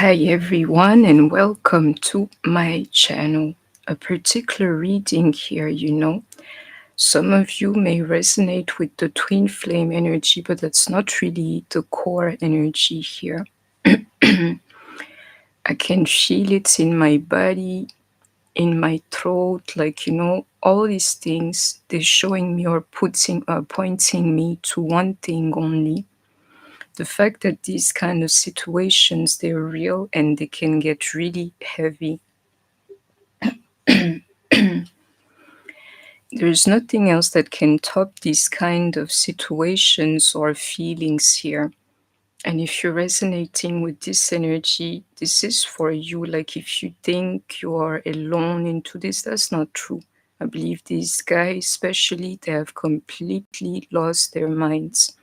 Hi everyone and welcome to my channel. A particular reading here. Some of you may resonate with the twin flame energy, but that's not really the core energy here. I can feel it in my body, in my throat, all these things, they're showing me or pointing me to one thing only. The fact that these kind of situations, they're real and they can get really heavy. There's nothing else that can top these kind of situations or feelings here. And if you're resonating with this energy, this is for you. Like if you think you are alone into this, that's not true. I believe these guys, especially, they have completely lost their minds.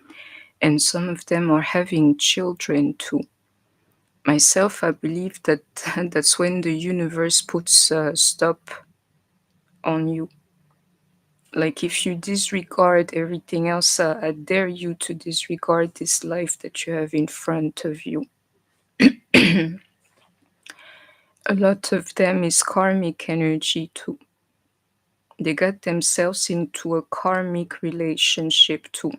And some of them are having children too. Myself, I believe that that's when the universe puts a stop on you. Like if you disregard everything else, I dare you to disregard this life that you have in front of you. A lot of them is karmic energy too. They got themselves into a karmic relationship too.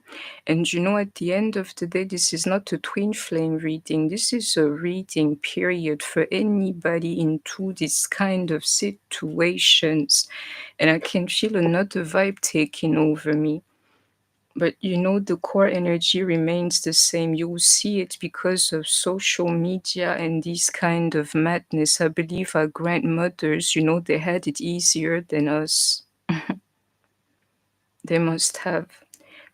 And at the end of the day, this is not a twin flame reading. This is a reading period for anybody into this kind of situations. And I can feel another vibe taking over me. But the core energy remains the same. You will see it because of social media and this kind of madness. I believe our grandmothers, they had it easier than us. They must have.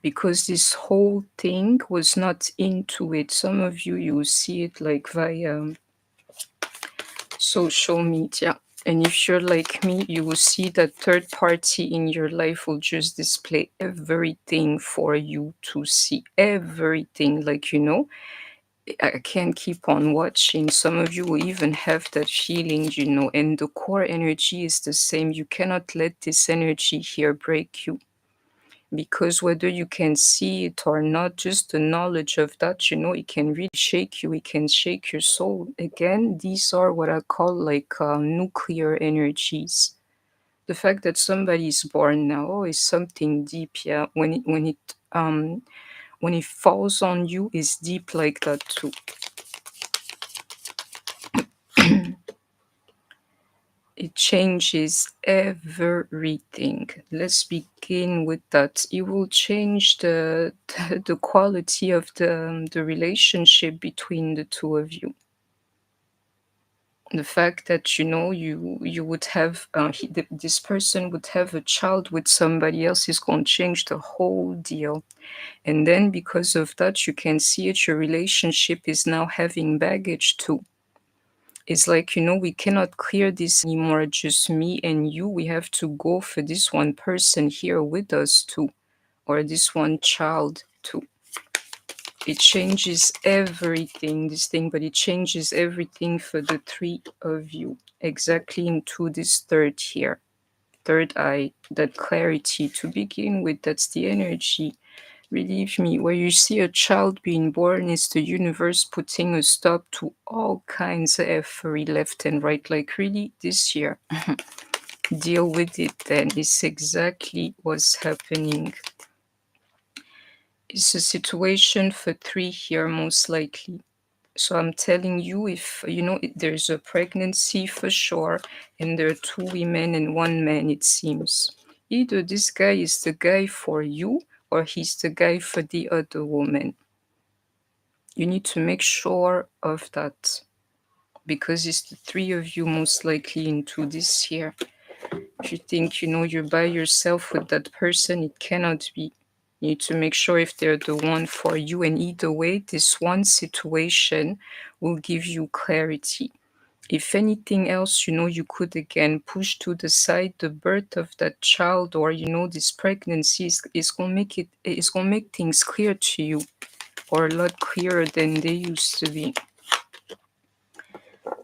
Because this whole thing was not into it. Some of you will see it like via social media. And if you're like me, you will see that third party in your life will just display everything for you to see. Everything. I can't keep on watching. Some of you will even have that feeling, and the core energy is the same. You cannot let this energy here break you. Because whether you can see it or not, just the knowledge of that, it can really shake you. It can shake your soul. Again, these are what I call like nuclear energies. The fact that somebody is born now is something deep. Yeah, when it falls on you, is deep like that too. It changes everything. Let's begin with that. It will change the quality of the relationship between the two of you. The fact that you would have this person would have a child with somebody else is going to change the whole deal. And then because of that, you can see it, your relationship is now having baggage too. It's like, we cannot clear this anymore, just me and you. We have to go for this one person here with us too, or this one child too. It changes everything, this thing, but it changes everything for the three of you, exactly into this third here. Third eye, that clarity to begin with, that's the energy. Believe me, where you see a child being born is the universe putting a stop to all kinds of effery left and right. Like really this year. Deal with it then. It's exactly what's happening. It's a situation for three here most likely. So I'm telling you, if there's a pregnancy for sure, and there are two women and one man, it seems. Either this guy is the guy for you, or he's the guy for the other woman. You need to make sure of that, because it's the three of you most likely into this here. If you think you're by yourself with that person, it cannot be. You need to make sure if they're the one for you, and either way, this one situation will give you clarity. If anything else, you could again push to the side the birth of that child, or this pregnancy is gonna make things clear to you, or a lot clearer than they used to be.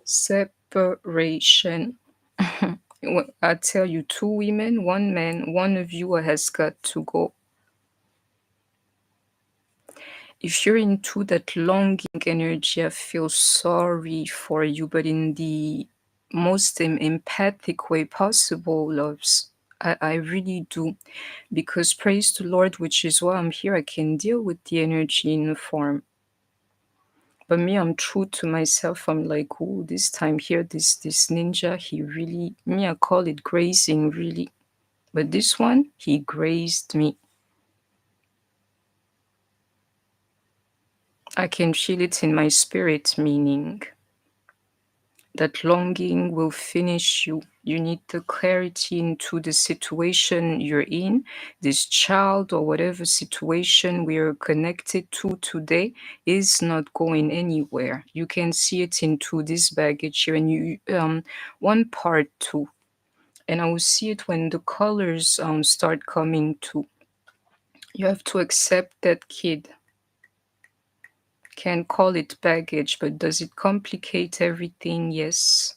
Separation. I tell you, two women, one man, one of you has got to go. if you're into that longing energy, I feel sorry for you, but in the most empathic way possible, loves. I really do. Because praise the Lord, which is why I'm here, I can deal with the energy in the form. But me, I'm true to myself. I'm like, oh, this time here, this ninja, he really, me, I call it grazing, really. But this one, he grazed me. I can feel it in my spirit, meaning that longing will finish you. You need the clarity into the situation you're in. This child or whatever situation we are connected to today is not going anywhere. You can see it into this baggage here, and you one part too. And I will see it when the colors start coming too. You have to accept that kid. Can call it baggage, but does it complicate everything? Yes.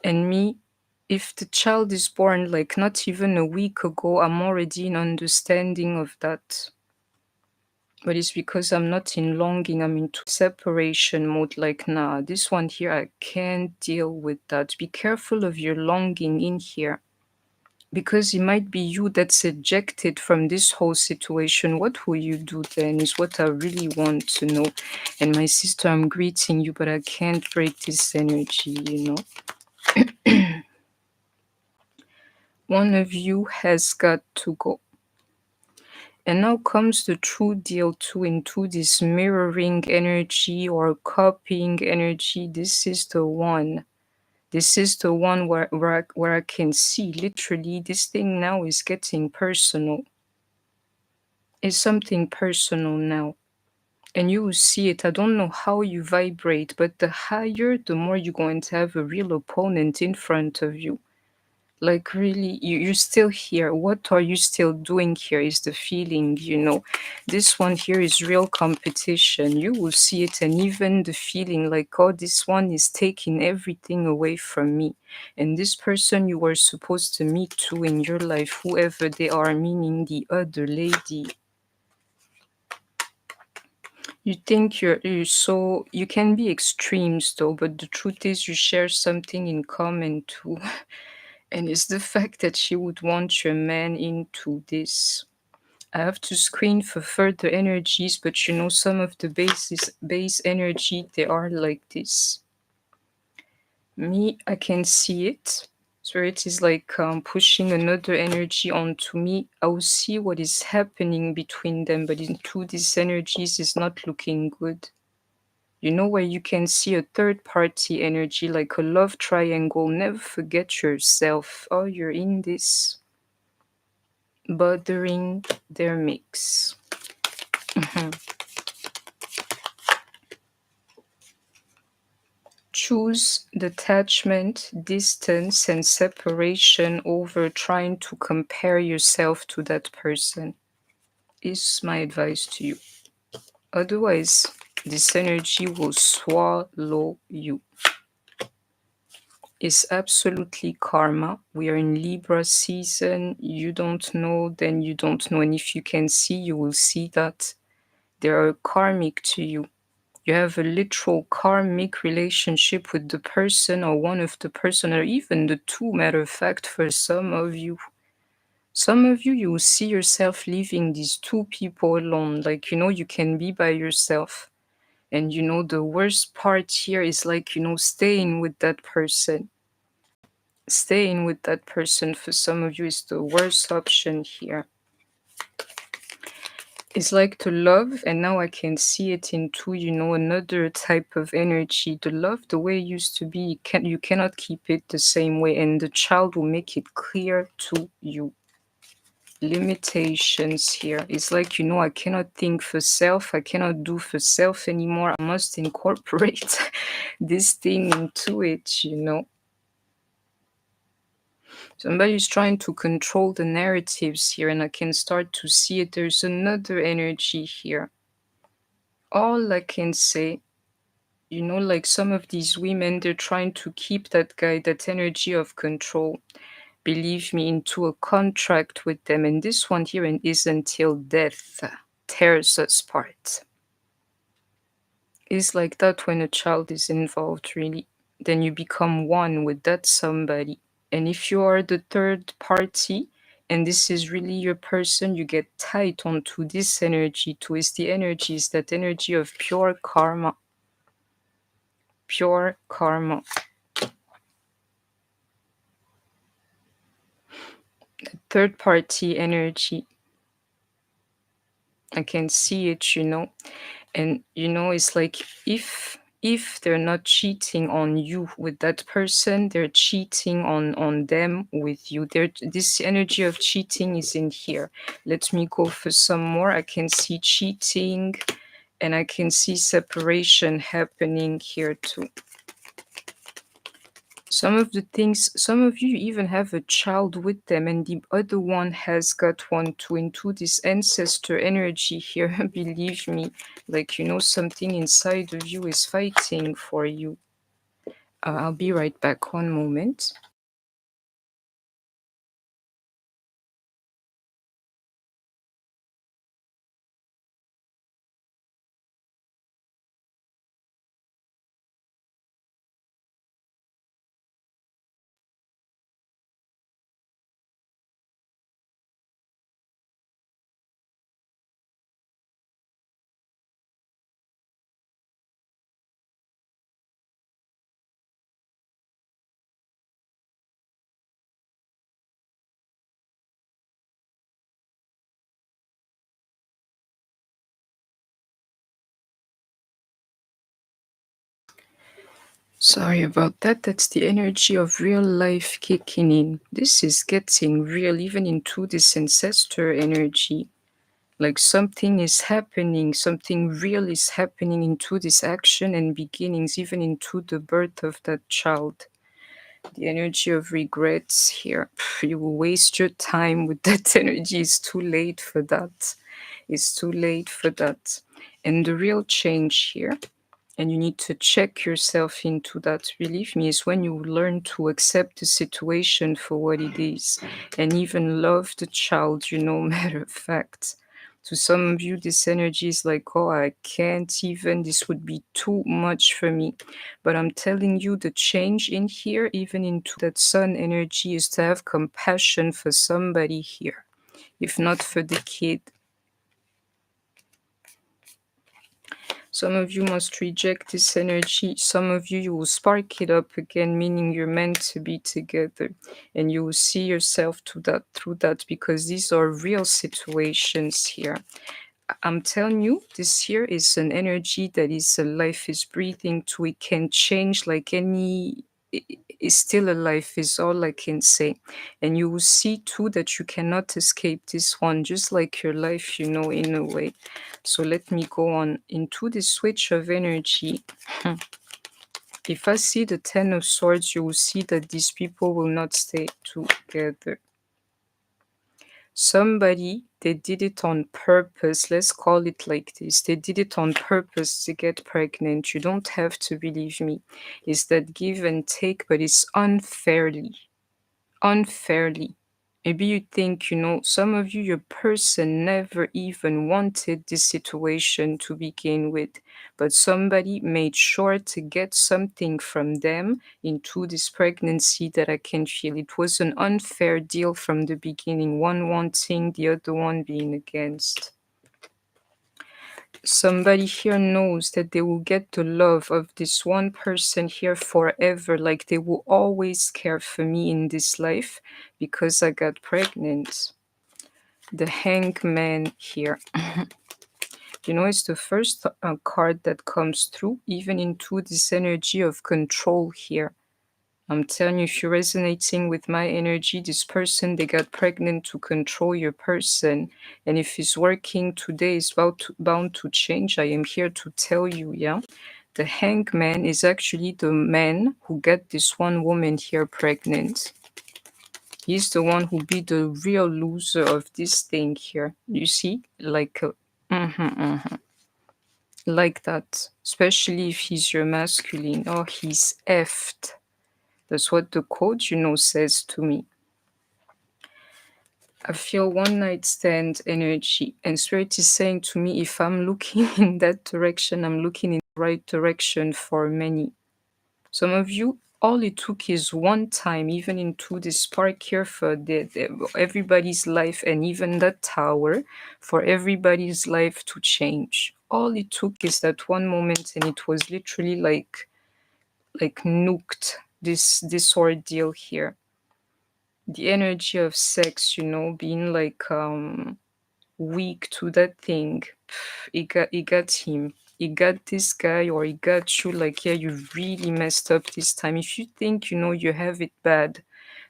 And me, if the child is born like not even a week ago, I'm already in understanding of that. But it's because I'm not in longing, I'm into separation mode. Like, nah, this one here, I can't deal with that. Be careful of your longing in here. Because it might be you that's ejected from this whole situation. What will you do then is what I really want to know. And my sister, I'm greeting you, but I can't break this energy, you know. One of you has got to go. And now comes the true deal too into this mirroring energy or copying energy. This is the one. This is the one where I can see literally this thing now is getting personal. It's something personal now. And you will see it. I don't know how you vibrate, but the higher, the more you're going to have a real opponent in front of you. Like really, you're still here. What are you still doing here is the feeling, you know. This one here is real competition. You will see it, and even the feeling like, oh, this one is taking everything away from me. And this person you were supposed to meet too in your life, whoever they are, meaning the other lady. You think you're so you can be extremes though, but the truth is you share something in common too. And it's the fact that she would want your man into this. I have to screen for further energies, but you know some of the base energy they are like this. Me, I can see it. Spirit is like pushing another energy onto me. I will see what is happening between them, but into these energies is not looking good. You know where you can see a third party energy like a love triangle. Never forget yourself. Oh, you're in this. Bothering their mix. Choose detachment, distance, and separation over trying to compare yourself to that person, is my advice to you. Otherwise, this energy will swallow you. It's absolutely karma. We are in Libra season. You don't know, then you don't know. And if you can see, you will see that they are karmic to you. You have a literal karmic relationship with the person or one of the person or even the two, matter of fact, for some of you. Some of you, you will see yourself leaving these two people alone. Like, you know, you can be by yourself. And, you know, the worst part here is like, you know, staying with that person. Staying with that person for some of you is the worst option here. It's like the love, and now I can see it into, you know, another type of energy. The love, the way it used to be, you cannot keep it the same way, and the child will make it clear to you. Limitations here. It's like, you know, I cannot think for self, I cannot do for self anymore. I must incorporate this thing into it, you know. Somebody's trying to control the narratives here, and I can start to see it. There's another energy here. All I can say, you know, like some of these women, they're trying to keep that guy, that energy of control, believe me, into a contract with them. And this one here is until death tears us apart. It's like that when a child is involved, really. Then you become one with that somebody. And if you are the third party, and this is really your person, you get tied onto this energy too. Is the energy, is that energy of pure karma. Pure karma. Third party energy. I can see it, and it's like if they're not cheating on you with that person, they're cheating on them with you. This energy of cheating is in here. Let me go for some more. I can see cheating, and I can see separation happening here too. Some of the things, some of you even have a child with them, and the other one has got one too, into this ancestor energy here. Believe me, like, something inside of you is fighting for you. I'll be right back. One moment. Sorry about that. That's the energy of real life kicking in. This is getting real, even into this ancestor energy. Like something is happening, something real is happening into this action and beginnings, even into the birth of that child. The energy of regrets here. You will waste your time with that energy. It's too late for that. It's too late for that. And the real change here, and you need to check yourself into that, believe me, is when you learn to accept the situation for what it is and even love the child, matter of fact. To some of you, this energy is like, oh, I can't even, this would be too much for me. But I'm telling you, the change in here, even into that sun energy, is to have compassion for somebody here, if not for the kid. Some of you must reject this energy. Some of you, you will spark it up again, meaning you're meant to be together. And you will see yourself through that, because these are real situations here. I'm telling you, this here is an energy that is a life is breathing to. It can change like any is still alive is all I can say. And you will see too that you cannot escape this one, just like your life, in a way. So let me go on into the switch of energy. If I see the Ten of Swords, you will see that these people will not stay together. Somebody, they did it on purpose. Let's call it like this. They did it on purpose to get pregnant. You don't have to believe me. It's that give and take, but it's unfairly. Unfairly. Maybe you think, some of you, your person never even wanted this situation to begin with, but somebody made sure to get something from them into this pregnancy that I can feel. It was an unfair deal from the beginning, one wanting, the other one being against. Somebody here knows that they will get the love of this one person here forever. Like they will always care for me in this life because I got pregnant. The Hangman here. It's the first card that comes through, even into this energy of control here. I'm telling you, if you're resonating with my energy, this person, they got pregnant to control your person. And if it's working today, it's bound to change. I am here to tell you, yeah? The Hangman is actually the man who got this one woman here pregnant. He's the one who be the real loser of this thing here. You see? Like, like that. Especially if he's your masculine. Oh, he's effed. That's what the quote, says to me. I feel one night stand energy, and Spirit is saying to me, if I'm looking in that direction, I'm looking in the right direction for many. Some of you, all it took is one time, even into this spark here for everybody's life, and even that tower, for everybody's life to change. All it took is that one moment, and it was literally like nuked this ordeal here. The energy of sex, being like weak to that thing. It got him. It got this guy, or it got you. Like, yeah, you really messed up this time. If you think you have it bad,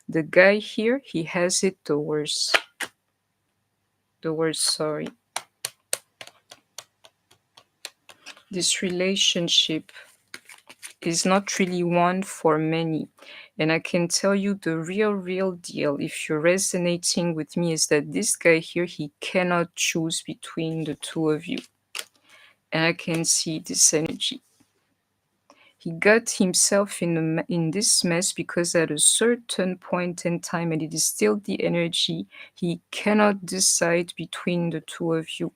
the guy here, he has it the worst. The worst, sorry. This relationship is not really one for many. And I can tell you the real deal, if you're resonating with me, is that this guy here, he cannot choose between the two of you. And I can see this energy. He got himself in this mess because at a certain point in time, and it is still the energy, he cannot decide between the two of you.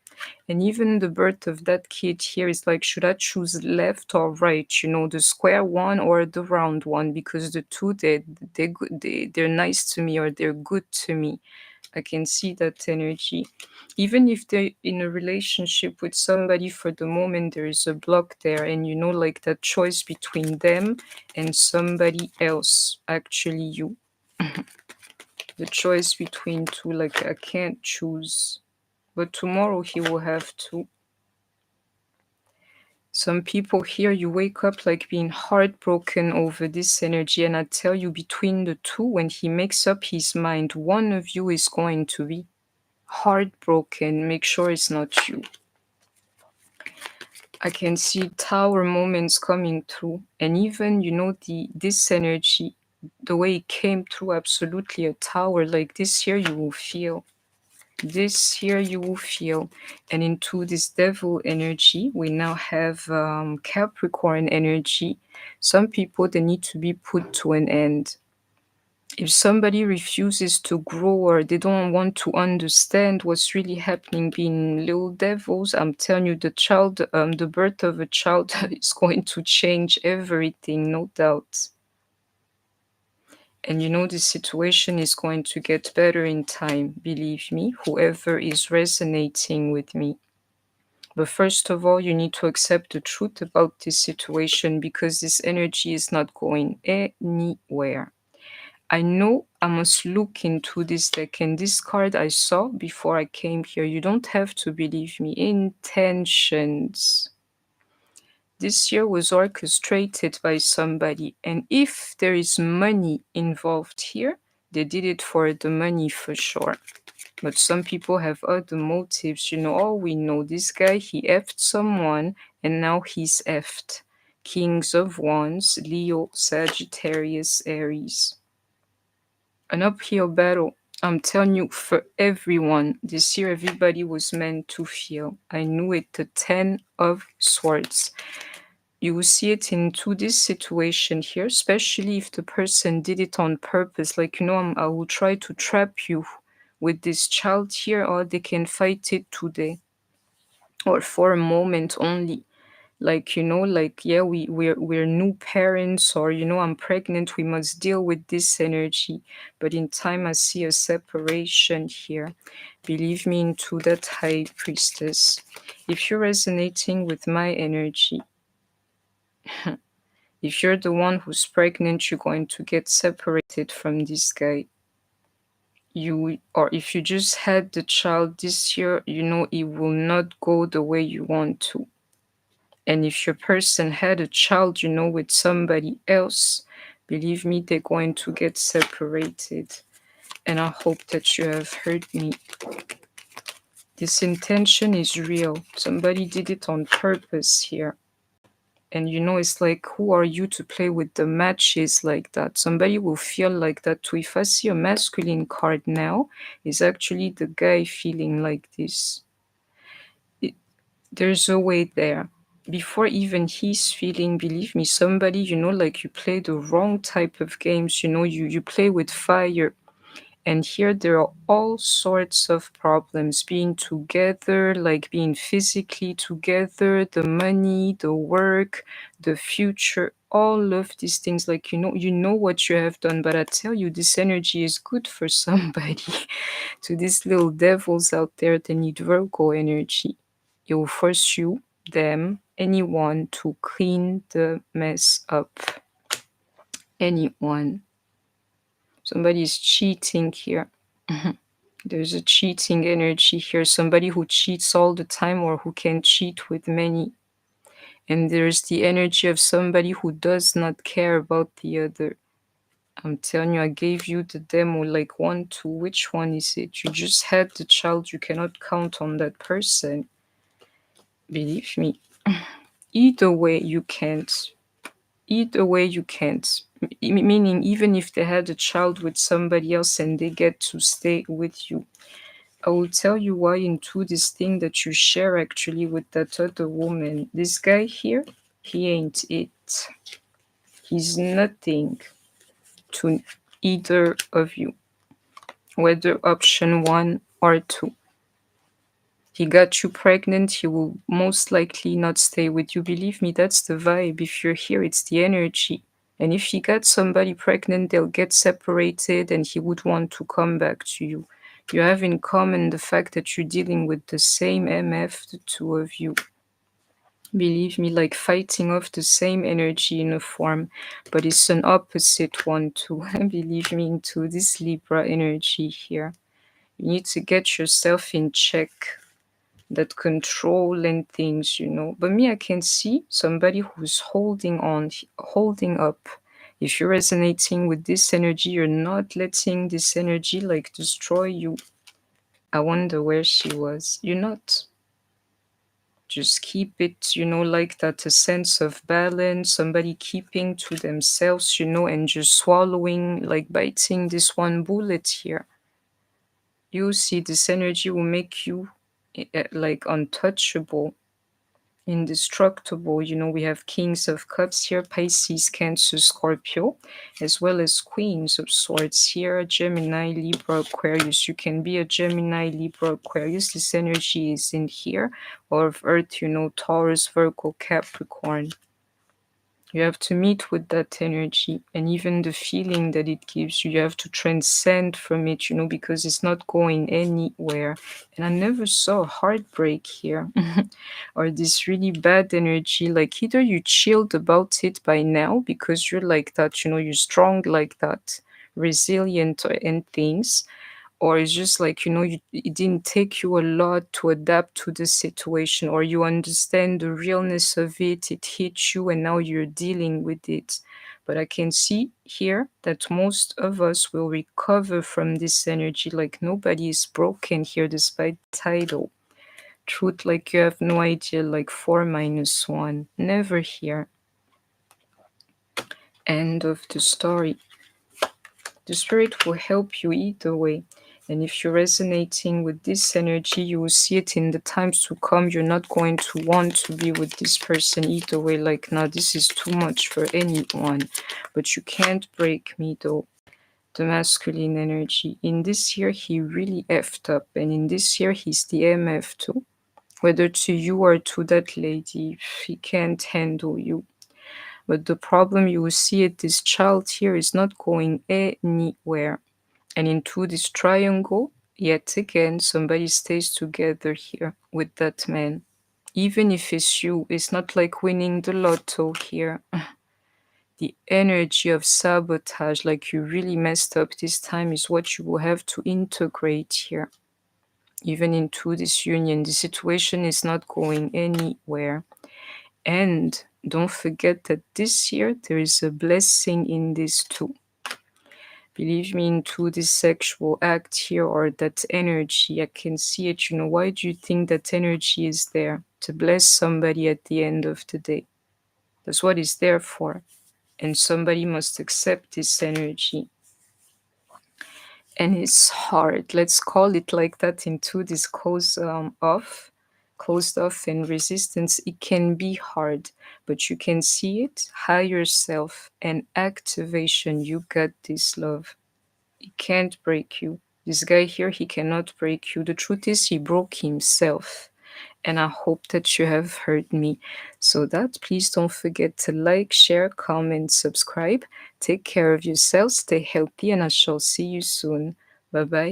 And even the birth of that kid here is like, should I choose left or right? The square one or the round one? Because the two, they're nice to me, or they're good to me. I can see that energy. Even if they're in a relationship with somebody for the moment, there is a block there, and like that choice between them and somebody else, actually you. The choice between two, like I can't choose. But tomorrow he will have to. Some people here, you wake up like being heartbroken over this energy, and I tell you, between the two, when he makes up his mind, one of you is going to be heartbroken. Make sure it's not you. I can see tower moments coming through, and even this energy, the way it came through, absolutely a tower like this here, you will feel. This here you will feel. And into this devil energy, we now have Capricorn energy. Some people, they need to be put to an end. If somebody refuses to grow, or they don't want to understand what's really happening, being little devils, I'm telling you, the birth of a child is going to change everything, no doubt. And the situation is going to get better in time, believe me, whoever is resonating with me. But first of all, you need to accept the truth about this situation, because this energy is not going anywhere. I know I must look into this deck, and this card I saw before I came here. You don't have to believe me. Intentions. This year was orchestrated by somebody, and if there is money involved here, they did it for the money for sure. But some people have other motives. All we know, this guy, he effed someone, and now he's effed. Kings of Wands, Leo, Sagittarius, Aries. An uphill battle. I'm telling you, for everyone, this year everybody was meant to feel. I knew it. The 10 of Swords. You will see it into this situation here, especially if the person did it on purpose. Like, I will try to trap you with this child here, or they can fight it today, or for a moment only. Like, yeah, we're new parents, or I'm pregnant, we must deal with this energy. But in time, I see a separation here. Believe me, into that High Priestess. If you're resonating with my energy, if you're the one who's pregnant, you're going to get separated from this guy. Or if you just had the child this year, it will not go the way you want to. And if your person had a child, with somebody else, believe me, they're going to get separated. And I hope that you have heard me. This intention is real. Somebody did it on purpose here. And it's like, who are you to play with the matches like that? Somebody will feel like that too. If I see a masculine card now, it's actually the guy feeling like this. There's a way there. Before even he's feeling, believe me, somebody, like you play the wrong type of games, you play with fire. And here there are all sorts of problems, being together, like being physically together, the money, the work, the future, all of these things. Like, you know what you have done, but I tell you, this energy is good for somebody. To these little devils out there, they need Virgo energy. It will force you, them, anyone to clean the mess up. Anyone. Somebody's cheating here. There's a cheating energy here. Somebody who cheats all the time or who can cheat with many. And there's the energy of somebody who does not care about the other. I'm telling you, I gave you the demo, like 1, 2. Which one is it? You just had the child. You cannot count on that person. Believe me. Either way, you can't. Either way, you can't. Meaning, even if they had a child with somebody else and they get to stay with you, I will tell you why into this thing that you share actually with that other woman. This guy here, he ain't it. He's nothing to either of you, whether option 1 or 2. He got you pregnant, he will most likely not stay with you. Believe me, that's the vibe. If you're here, it's the energy. And if he got somebody pregnant, they'll get separated and he would want to come back to you. You have in common the fact that you're dealing with the same MF, the two of you. Believe me, like fighting off the same energy in a form, but it's an opposite one too. Believe me, into this Libra energy here. You need to get yourself in check, that control and things, But me, I can see somebody who's holding on, holding up. If you're resonating with this energy, you're not letting this energy like destroy you. I wonder where she was. You're not. Just keep it, like that, a sense of balance, somebody keeping to themselves, and just swallowing, like biting this one bullet here. You see, this energy will make you like untouchable, indestructible. We have Kings of Cups here, Pisces, Cancer, Scorpio, as well as Queens of Swords here, Gemini, Libra, Aquarius. You can be a Gemini, Libra, Aquarius. This energy is in here, or of Earth, Taurus, Virgo, Capricorn. You have to meet with that energy, and even the feeling that it gives you, you have to transcend from it, because it's not going anywhere. And I never saw heartbreak here or this really bad energy. Like either you chilled about it by now because you're like that, you're strong like that, resilient and things, or it's just like it didn't take you a lot to adapt to the situation, or you understand the realness of it hit you and now you're dealing with it. But I can see here that most of us will recover from this energy. Like nobody is broken here despite title. Truth, like you have no idea, like 4-1, never here. End of the story. The spirit will help you either way. And if you're resonating with this energy, you will see it in the times to come. You're not going to want to be with this person either way. Like, now this is too much for anyone. But you can't break me though. The masculine energy. In this year, he really effed up. And in this year, he's the MF too. Whether to you or to that lady, he can't handle you. But the problem you will see it, this child here is not going anywhere. And into this triangle, yet again, somebody stays together here with that man. Even if it's you, it's not like winning the lotto here. The energy of sabotage, like you really messed up this time, is what you will have to integrate here. Even into this union, the situation is not going anywhere. And don't forget that this year there is a blessing in this too. Believe me, into this sexual act here or that energy, I can see it. Why do you think that energy is there? To bless somebody at the end of the day. That's what it's there for. And somebody must accept this energy. And it's hard. Let's call it like that, into this closed off and resistance. It can be hard, but you can see it, higher self and activation. You got this, love. He can't break you. This guy here, he cannot break you. The truth is, he broke himself. And I hope that you have heard me. So that please don't forget to like, share, comment, subscribe. Take care of yourself, stay healthy, and I shall see you soon. Bye bye.